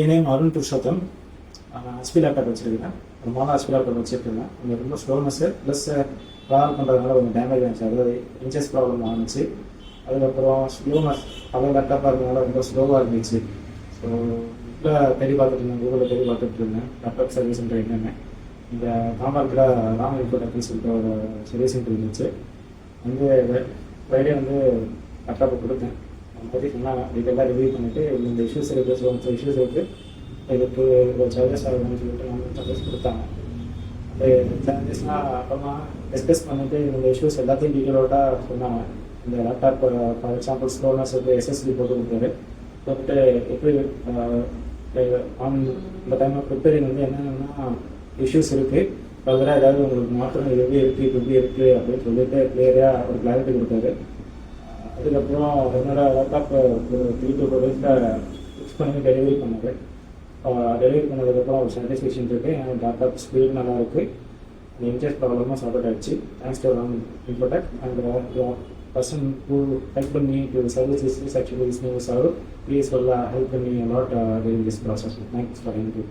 என் name Arun Purushottam. HP laptop வச்சுருக்கேன். ஒரு model HP laptop வச்சுருக்கேன். கொஞ்சம் ரொம்ப ஸ்லோனஸ்ஸு ப்ளஸ் ட்ராவல் பண்ணுறதுனால கொஞ்சம் டேமேஜ் ஆச்சு. அதாவது இன்ச்சஸ் ப்ராப்ளம் ஆனிச்சு. அதுக்கப்புறம் ஸ்லோனஸ் பழைய லேப்டாப்பாக இருந்ததுனால ரொம்ப ஸ்லோவாக இருந்துச்சு. ஸோ இப்போ தேடி பார்த்துட்டு இருந்தேன், கூகுளில் தேடி பார்த்துட்டு இருந்தேன் லேப்டாப் சர்வீஸ் சென்டர் என்னென்னு. இந்த காம்பாக்டில் ராம் இன்ஃபோடெக்னு சொல்லிட்டு ஒரு சர்வீஸ் சென்டர் இருந்துச்சு. வந்து ஃப்ரைடே வந்து லேப்டாப்பை கொடுத்தேன். அதை பற்றி சொன்னாங்க. டீட்டெயிலாக ரிவ்யூ பண்ணிவிட்டு இந்த இஷ்யூஸ் இருக்குது, ஸோ இஷ்யூஸ் இருக்குது, இதுக்கு ஒரு சார்ஜஸ் ஆகுதுன்னு சொல்லிட்டு நம்ம சார்ஜஸ் கொடுத்தாங்க. அந்த சார்ஜஸ்லாம் அப்புறமா டிஸ்கஸ் பண்ணிவிட்டு இந்த இஷ்யூஸ் எல்லாத்தையும் டீட்டெயிலோட சொன்னாங்க. இந்த லேப்டாப் ஃபார் எக்ஸாம்பிள் ஸ்லோனஸ் வந்து எஸ்எஸ்டி போட்டு கொடுத்தாரு. போட்டு எப்படி இந்த டைமில் ப்ரிப்பேரிங் வந்து என்னென்னா இஷ்யூஸ் இருக்குது, ஃபர்தராக ஏதாவது உங்களுக்கு மாற்றம் இது எப்படி இருக்குது, இது எப்படி இருக்குது அப்படின்னு சொல்லிட்டு கிளியராக ஒரு கிளாரிட்டி கொடுத்தாரு. அதுக்கப்புறம் என்னோட லேப்டாப் ஒரு 3 to 4 டேஸில் ஃபிக்ஸ் பண்ணி டெலிவரி பண்ணாரு. டெலிவரி பண்ணதுக்கப்புறம் ஒரு சாட்டிஸ்ஃபேக்ஷன் இருக்குது. என் லேப்டாப் ஸ்பீட் நல்லா இருக்குது. அந்த இன்ச்சஸ் ப்ராப்ளமாக சார்ட் அவுட் ஆகிடுச்சு. Thanks to Ram Infotech and person who helped me to service this is actually his name is Saurabh. He is helped me a lot during this process. Thanks for him too.